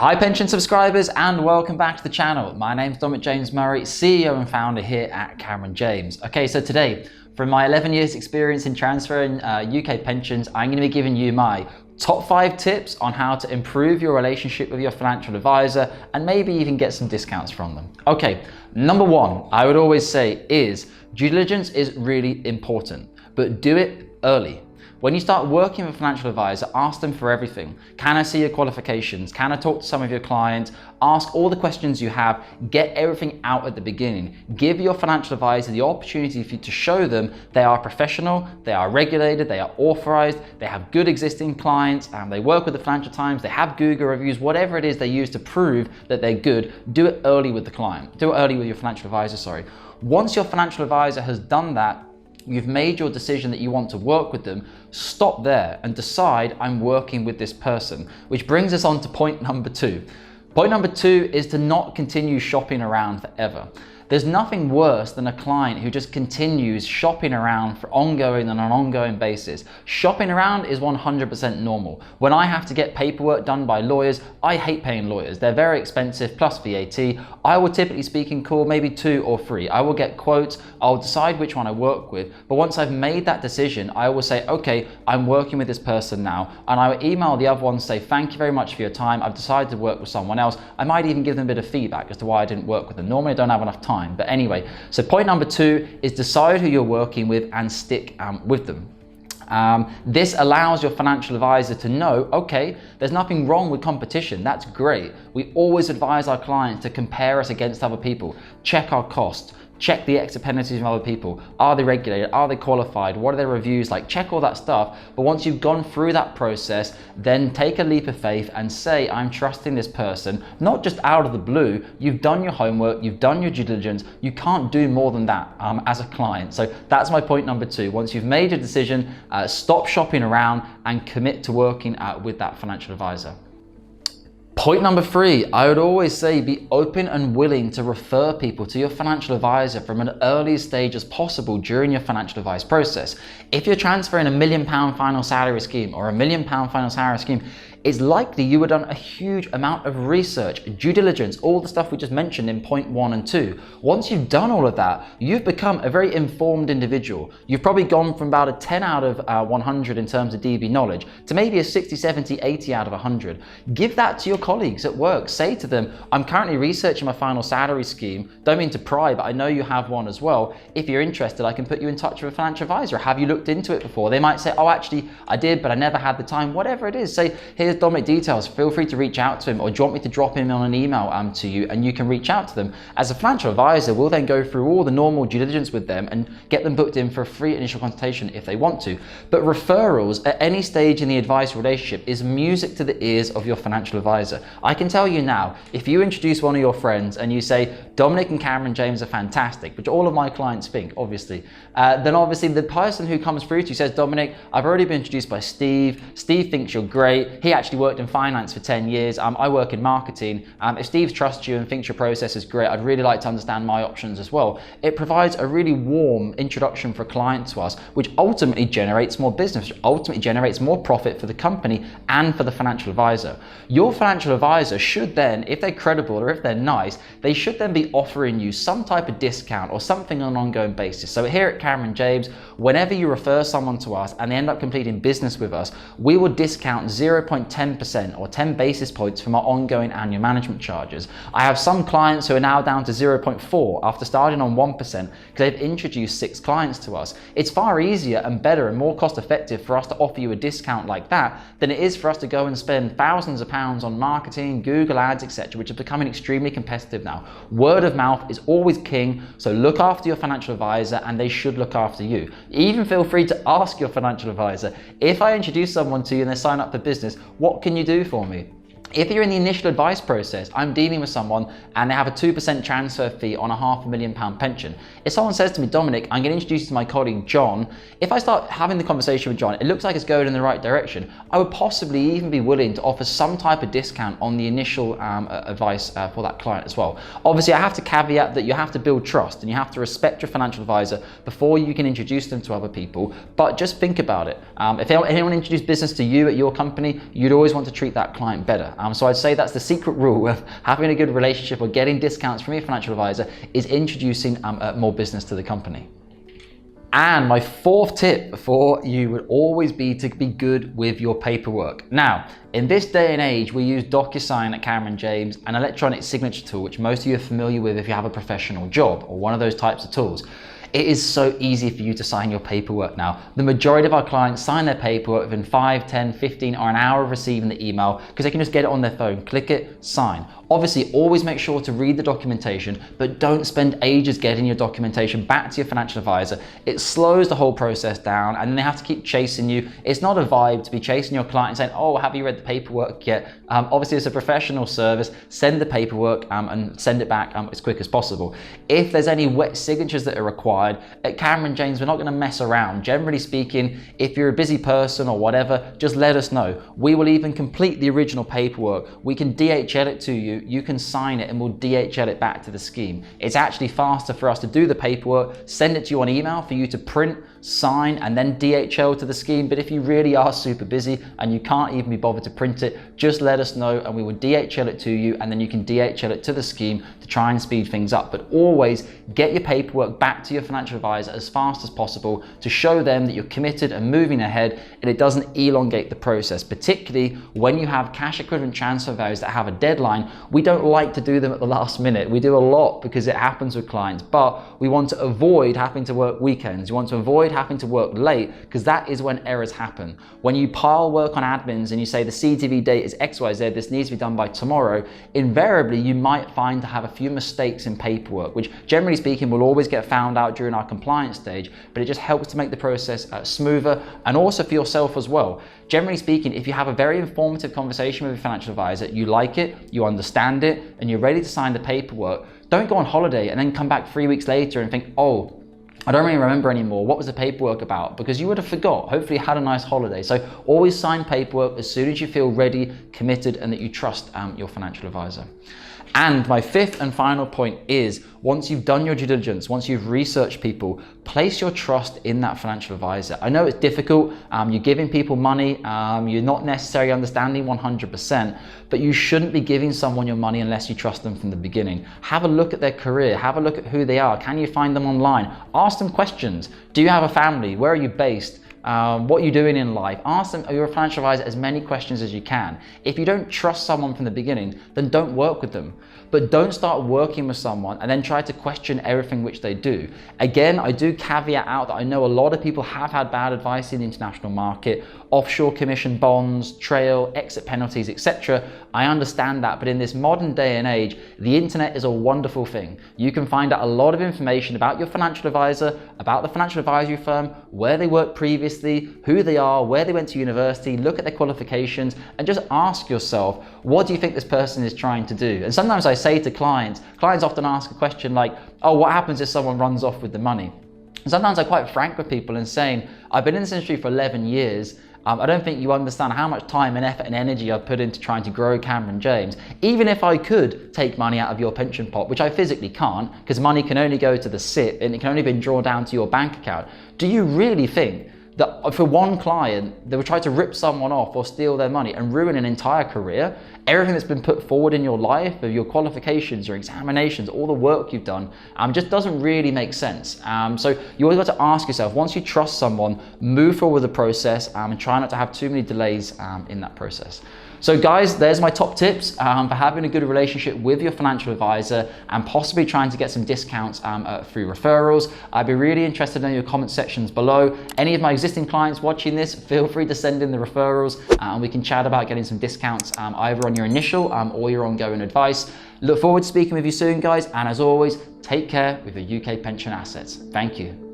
Hi pension subscribers, and welcome back to the channel. My name's Dominic James Murray, CEO and founder here at Cameron James. Okay, so today, from my 11 years experience in transferring UK pensions, I'm going to be giving you my top 5 tips on how to improve your relationship with your financial advisor and maybe even get some discounts from them. Okay, number 1, I would always say is due diligence is really important, but do it early. When you start working with a financial advisor, ask them for everything. Can I see your qualifications? Can I talk to some of your clients? Ask all the questions you have. Get everything out at the beginning. Give your financial advisor the opportunity for you to show them they are professional, they are regulated, they are authorized, they have good existing clients, they work with the Financial Times, they have Google reviews, whatever it is they use to prove that they're good. Do it early with the client. Do it early with your financial advisor, sorry. Once your financial advisor has done that, you've made your decision that you want to work with them, stop there and decide I'm working with this person. Which brings us on to point number 2. Point number 2 is to not continue shopping around forever. There's nothing worse than a client who just continues shopping around on an ongoing basis. Shopping around is 100% normal. When I have to get paperwork done by lawyers, I hate paying lawyers. They're very expensive plus VAT. I will typically speaking call maybe 2 or 3. I will get quotes, I'll decide which one I work with. But once I've made that decision, I will say, okay, I'm working with this person now. And I will email the other one and say, thank you very much for your time. I've decided to work with someone else. I might even give them a bit of feedback as to why I didn't work with them. Normally I don't have enough time. But anyway, so point number 2 is decide who you're working with and stick with them. This allows your financial advisor to know, okay, there's nothing wrong with competition. That's great. We always advise our clients to compare us against other people, check our costs, check the exit penalties from other people. Are they regulated? Are they qualified? What are their reviews like? Check all that stuff. But once you've gone through that process, then take a leap of faith and say, I'm trusting this person, not just out of the blue. You've done your homework, you've done your due diligence. You can't do more than that as a client. So that's my point number 2. Once you've made your decision, stop shopping around and commit to working with that financial advisor. Point number 3, I would always say be open and willing to refer people to your financial advisor from an early stage as possible during your financial advice process. If you're transferring £1 million final salary scheme or £1 million final salary scheme, it's likely you have done a huge amount of research, due diligence, all the stuff we just mentioned in point 1 and 2. Once you've done all of that, you've become a very informed individual. You've probably gone from about a 10 out of 100 in terms of DB knowledge to maybe a 60, 70, 80 out of 100. Give that to your colleagues at work. Say to them, I'm currently researching my final salary scheme. Don't mean to pry, but I know you have one as well. If you're interested, I can put you in touch with a financial advisor. Have you looked into it before? They might say, oh, actually, I did, but I never had the time. Whatever it is, say, here's Dominic details. Feel free to reach out to him, or do you want me to drop him on an email to you, and you can reach out to them. As a financial advisor, we'll then go through all the normal due diligence with them and get them booked in for a free initial consultation if they want to. But referrals at any stage in the advice relationship is music to the ears of your financial advisor. I can tell you now, if you introduce one of your friends and you say, Dominic and Cameron James are fantastic, which all of my clients think, obviously, then obviously the person who comes through to you says, Dominic, I've already been introduced by Steve. Steve thinks you're great. He actually worked in finance for 10 years. I work in marketing. If Steve trusts you and thinks your process is great, I'd really like to understand my options as well. It provides a really warm introduction for a client to us, which ultimately generates more business, which ultimately generates more profit for the company and for the financial advisor. Your financial advisor should then, if they're credible or if they're nice, they should then be offering you some type of discount or something on an ongoing basis. So here at Cameron James, whenever you refer someone to us and they end up completing business with us, we will discount 0.10% or 10 basis points from our ongoing annual management charges. I have some clients who are now down to 0.4 after starting on 1% because they've introduced 6 clients to us. It's far easier and better and more cost effective for us to offer you a discount like that than it is for us to go and spend thousands of pounds on marketing, Google ads, etc., which is becoming extremely competitive now. Word of mouth is always king, so look after your financial advisor and they should look after you. Even feel free to ask your financial advisor, if I introduce someone to you and they sign up for business, what can you do for me? If you're in the initial advice process, I'm dealing with someone and they have a 2% transfer fee on a £500,000 pension. If someone says to me, Dominic, I'm going to introduce you to my colleague John, if I start having the conversation with John, it looks like it's going in the right direction, I would possibly even be willing to offer some type of discount on the initial advice for that client as well. Obviously, I have to caveat that you have to build trust and you have to respect your financial advisor before you can introduce them to other people, but just think about it. If anyone introduced business to you at your company, you'd always want to treat that client better. So I'd say that's the secret rule of having a good relationship or getting discounts from your financial advisor, is introducing more business to the company. And my fourth tip for you would always be to be good with your paperwork. Now, in this day and age, we use DocuSign at Cameron James, an electronic signature tool, which most of you are familiar with if you have a professional job or one of those types of tools. It is so easy for you to sign your paperwork now. The majority of our clients sign their paperwork within 5, 10, 15 or an hour of receiving the email because they can just get it on their phone, click it, sign. Obviously, always make sure to read the documentation, but don't spend ages getting your documentation back to your financial advisor. It slows the whole process down and then they have to keep chasing you. It's not a vibe to be chasing your client and saying, oh, have you read the paperwork yet? Obviously, it's a professional service. Send the paperwork and send it back as quick as possible. If there's any wet signatures that are required, at Cameron James, we're not going to mess around. Generally speaking, if you're a busy person or whatever, just let us know. We will even complete the original paperwork. We can DHL it to you. You can sign it and we'll DHL it back to the scheme. It's actually faster for us to do the paperwork, send it to you on email for you to print, sign, and then DHL to the scheme. But if you really are super busy and you can't even be bothered to print it, just let us know and we will DHL it to you, and then you can DHL it to the scheme to try and speed things up. But always get your paperwork back to your financial advisor as fast as possible to show them that you're committed and moving ahead and it doesn't elongate the process, particularly when you have cash equivalent transfer values that have a deadline. We don't like to do them at the last minute. We do a lot because it happens with clients, but we want to avoid having to work weekends. We want to avoid having to work late because that is when errors happen. When you pile work on admins and you say the CETV date is XYZ, this needs to be done by tomorrow, invariably you might find to have a few mistakes in paperwork, which generally speaking will always get found out during our compliance stage, but it just helps to make the process smoother and also for yourself as well. Generally speaking, if you have a very informative conversation with your financial advisor, you like it, you understand it, and you're ready to sign the paperwork, don't go on holiday and then come back 3 weeks later and think, oh, I don't really remember anymore. What was the paperwork about? Because you would have forgot. Hopefully you had a nice holiday. So always sign paperwork as soon as you feel ready, committed, and that you trust your financial advisor. And my fifth and final point is, once you've done your due diligence, once you've researched people, place your trust in that financial advisor. I know it's difficult. You're giving people money. You're not necessarily understanding 100%, but you shouldn't be giving someone your money unless you trust them from the beginning. Have a look at their career. Have a look at who they are. Can you find them online? Ask them questions. Do you have a family? Where are you based? What are you doing in life? Ask them, your financial advisor, as many questions as you can. If you don't trust someone from the beginning, then don't work with them. But don't start working with someone and then try to question everything which they do. Again, I do caveat out that I know a lot of people have had bad advice in the international market, offshore commission bonds, trail, exit penalties, etc. I understand that, but in this modern day and age, the internet is a wonderful thing. You can find out a lot of information about your financial advisor, about the financial advisory firm, where they worked previously, who they are, where they went to university, look at their qualifications, and just ask yourself, what do you think this person is trying to do? And sometimes I say to clients often ask a question like, oh, what happens if someone runs off with the money? And sometimes I'm quite frank with people and saying, I've been in this industry for 11 years. I don't think you understand how much time and effort and energy I've put into trying to grow Cameron James. Even if I could take money out of your pension pot, which I physically can't, because money can only go to the SIP and it can only be drawn down to your bank account. Do you really think that for one client, they would try to rip someone off or steal their money and ruin an entire career? Everything that's been put forward in your life, of your qualifications, your examinations, all the work you've done, just doesn't really make sense. So you always got to ask yourself, once you trust someone, move forward with the process and try not to have too many delays in that process. So guys, there's my top tips for having a good relationship with your financial advisor and possibly trying to get some discounts through referrals. I'd be really interested in your comment sections below. Any of my existing clients watching this, feel free to send in the referrals and we can chat about getting some discounts either on your initial or your ongoing advice. Look forward to speaking with you soon, guys. And as always, take care with your UK pension assets. Thank you.